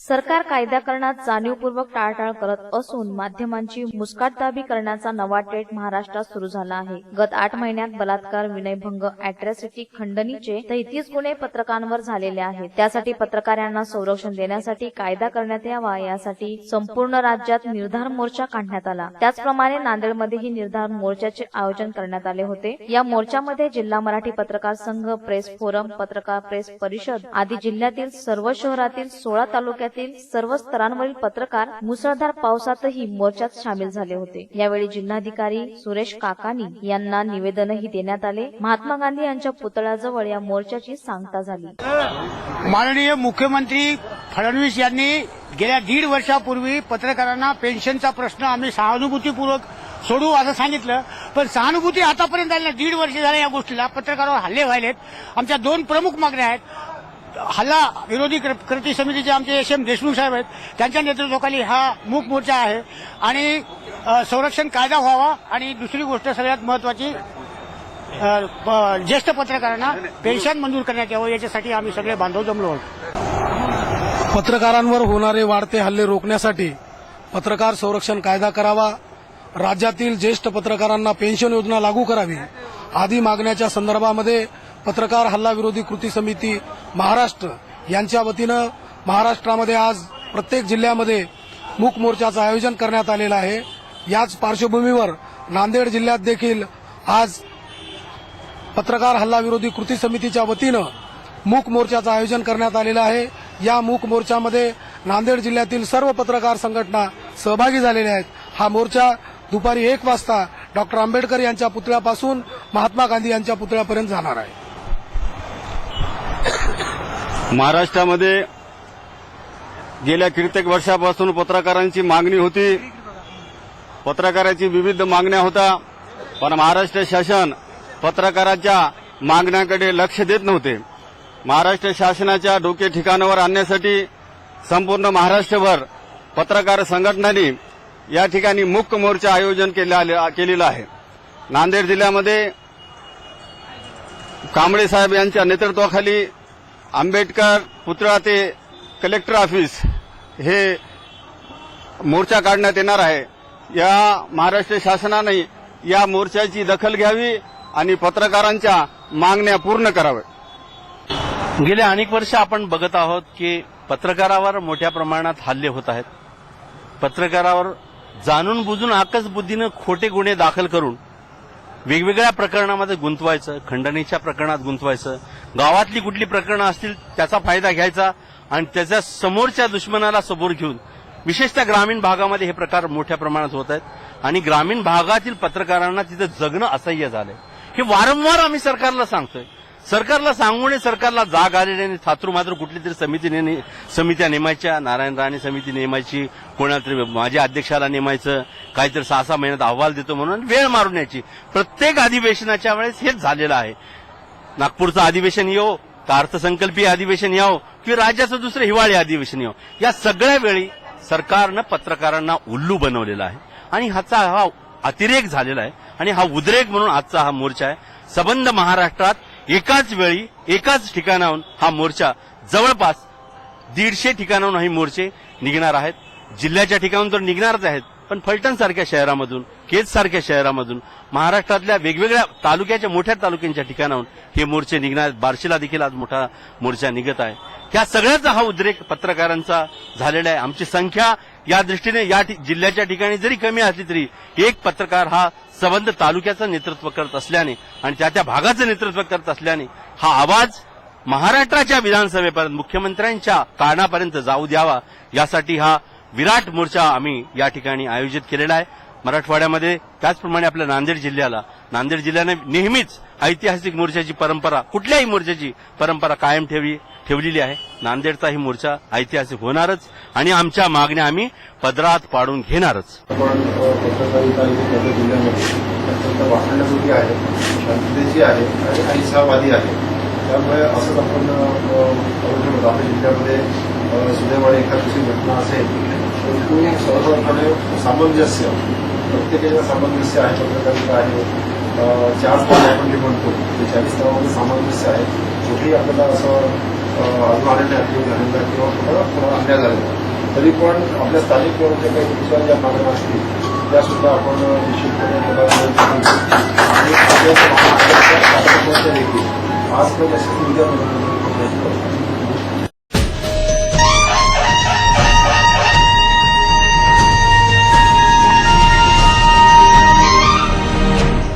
सरकार कायदा करण्यात जाणीवपूर्वक टाळाटाळ करत असून माध्यमांची मुस्काटदाबी करण्याचा नवा ट्रेंड महाराष्ट्रात सुरू झाला आहे। गत 8 महिन्यात बलात्कार, विनयभंग, अॅट्रॉसिटी, खंडणीचे 33 गुन्हे पत्रकारांवर झालेले आहेत। त्यासाठी पत्रकारांना संरक्षण देण्यासाठी कायदा करण्यात यावा यासाठी संपूर्ण राज्यात निर्धार मोर्चा काढण्यात आला। त्याचप्रमाणे नांदेडमध्येही निर्धार मोर्चाचे आयोजन करण्यात आले होते। या मोर्चामध्ये जिल्हा मराठी पत्रकार संघ, प्रेस फोरम, पत्रकार प्रेस परिषद आदी जिल्ह्यातील सर्व शहरातील 16 तालुक्यातील सर्व स्तरांवरील पत्रकार मुसळधार पावसातही मोर्चात सामील झाले होते। यावेळी जिल्हाधिकारी सुरेश काकानी यांना निवेदनही देण्यात आले। महात्मा गांधी यांच्या पुतळ्याजवळ या मोर्चाची सांगता झाली। माननीय मुख्यमंत्री फडणवीस यांनी गेल्या 1.5 वर्षापूर्वी पत्रकारांना पेन्शनचा प्रश्न आम्ही सहानुभूतीपूर्वक सोडू असं सांगितलं, पण सहानुभूती आतापर्यंत आली नाही। 1.5 वर्ष झाले या गोष्टीला, पत्रकारावर हल्ले व्हायलेत। आमच्या 2 प्रमुख मागण्या आहेत। हल्ला विरोधी कृती समितीचे आमचे एस एम देशमुख साहेब आहेत, त्यांच्या नेतृत्वाखाली हा मूक मोर्चा आहे आणि संरक्षण कायदा व्हावा। आणि दुसरी गोष्ट सगळ्यात महत्वाची, ज्येष्ठ पत्रकारांना पेन्शन मंजूर करण्यात यावं याच्यासाठी आम्ही सगळे बांधव जमलो आहोत। पत्रकारांवर होणारे वाढते हल्ले रोखण्यासाठी पत्रकार संरक्षण कायदा करावा, राज्यातील ज्येष्ठ पत्रकारांना पेन्शन योजना लागू करावी आदी मागण्याच्या संदर्भामध्ये पत्रकार हल्ला विरोधी कृती समिती महाराष्ट्र यांच्या वतीनं महाराष्ट्रामध्ये आज प्रत्येक जिल्ह्यामध्ये मूक मोर्चाचं आयोजन करण्यात आलेलं आहे। याच पार्श्वभूमीवर नांदेड जिल्ह्यात देखील आज पत्रकार हल्ला विरोधी कृती समितीच्या वतीनं मूक मोर्चाचं आयोजन करण्यात आलेलं आहे। या मूक मोर्चामध्ये नांदेड जिल्ह्यातील सर्व पत्रकार संघटना सहभागी झालेल्या आहेत। हा मोर्चा दुपारी 1 वाजता डॉक्टर आंबेडकर यांच्या पुतळ्यापासून महात्मा गांधी यांच्या पुतळ्यापर्यंत जाणार आहे। महाराष्ट्रामध्ये गेल्या कित्येक वर्षापासून पत्रकारांची मागणी होती, पत्रकारांची विविध मागण्या होत्या, पण महाराष्ट्र शासन पत्रकारांच्या मागण्याकडे लक्ष देत नव्हते। महाराष्ट्र शासनाच्या डोके ठिकाणावर आणण्यासाठी संपूर्ण महाराष्ट्रभर पत्रकार संघटनांनी या ठिकाणी मूक मोर्चा आयोजन केलेलं आहे। नांदेड जिल्ह्यामध्ये कांबळे साहेब यांच्या नेतृत्वाखाली आंबेडकर पुतळा ते कलेक्टर ऑफिस हे मोर्चा काढण्यात येणार आहे। या महाराष्ट्र शासनाने या मोर्चाची दखल घ्यावी आणि पत्रकारांच्या मागण्या पूर्ण कराव्या। गेले अनेक वर्ष आपण बघत आहोत की पत्रकारावर मोठ्या प्रमाणात हल्ले होत आहेत। पत्रकारावर जाणून बुजून आकस बुद्धीनं खोटे गुन्हे दाखल करून वेगवेगळ्या प्रकरणामध्ये गुंतवायचं, खंडणीच्या प्रकरणात गुंतवायचं, गावातली कुठली प्रकरणं असतील त्याचा फायदा घ्यायचा आणि त्याच्या समोरच्या दुश्मनाला समोर घेऊन विशेषतः ग्रामीण भागामध्ये हे प्रकार मोठ्या प्रमाणात होत आहेत आणि ग्रामीण भागातील पत्रकारांना तिथे जगणं असह्य झालंय। हे वारंवार आम्ही सरकारला सांगतोय, सरकारला सांगून सरकारला जाग आलेली नाही। थातरू मात्र कुठली तरी समित्या नेमायच्या, नारायण राणे समिती नेमायची, कोणाला तरी माझ्या अध्यक्षाला नेमायचं, काहीतरी 6-6 महिन्यात अहवाल देतो म्हणून वेळ मारून यायची। प्रत्येक अधिवेशनाच्या वेळेस हेच झालेलं आहे। नागपूरचं अधिवेशन येवो, का अर्थसंकल्पीय अधिवेशन यावं किंवा राज्याचं दुसरं हिवाळी अधिवेशन यावं, या सगळ्या वेळी सरकारनं पत्रकारांना उल्लू बनवलेला आहे आणि हा अतिरेक झालेला आहे आणि हा उद्रेक म्हणून आजचा हा मोर्चा आहे। संबंध महाराष्ट्रात एकाच वेळी एकाच ठिकाणाहून हा मोर्चा जवळपास 150 ठिकाणाहून हे मोर्चे निघणार आहेत। जिल्ह्याच्या ठिकाणाहून तर निघणारच आहेत, पण फलटण सारख्या शहरामधून, केज सारख्या शहरामधून, महाराष्ट्रातल्या वेगवेगळ्या तालुक्याच्या मोठ्या तालुक्यांच्या ठिकाणाहून हे मोर्चे निघणार आहेत। बार्शीला देखील आज मोठा मोर्चा निघत आहे। त्या सगळ्याचा हा उद्रेक पत्रकारांचा झालेला आहे। आमची संख्या या दृष्टीने या जिल्ह्याच्या ठिकाणी जरी कमी असली तरी एक पत्रकार हा संबंध तालुक्याचं नेतृत्व करत असल्याने आणि त्या भागाचं नेतृत्व करत असल्याने हा आवाज महाराष्ट्राच्या विधानसभेपर्यंत, मुख्यमंत्र्यांच्या कानापर्यंत जाऊ द्यावा यासाठी हा विराट मोर्चा आम्ही या ठिकाणी आयोजित केलेला आहे। मराठवाड्यामध्ये त्याचप्रमाणे आपल्या नांदेड जिल्ह्याने नेहमीच ऐतिहासिक मोर्चाची परंपरा, कुठल्याही मोर्चाची परंपरा कायम ठेवलेली आहे। नांदेडचा ही मोर्चा ऐतिहासिक होणारच आणि आमच्या मागण्या आम्ही पदरात पाडून घेणारच। पत्रकारिता जिल्ह्यामध्ये अत्यंत वाखाणण्याजोगी आहे, शांततेची आहे आणि अहिंसावादी आहे। त्यामुळे असंच आपण आपल्या जिल्ह्यामध्ये सुदैवाने एखादी घटना असेल तर ती सर्वसाधारणपणे सामंजस्य, प्रत्येकाच्या सामंजस्य आहे, पत्रकारिता आहे, 4 स्तंभ आपण जे म्हणतो ते 40 स्तंभामध्ये सामंजस्य आहे। कुठेही आपल्याला असं अजून आलेल्या झालेला किंवा कुठं अन्याय झालेला, तरी पण आपल्या स्थानिक ज्या काही दुसऱ्या ज्या मागण्या असतील त्यासुद्धा आपण निश्चितपणे आणि आपल्या देखील आज पण उद्या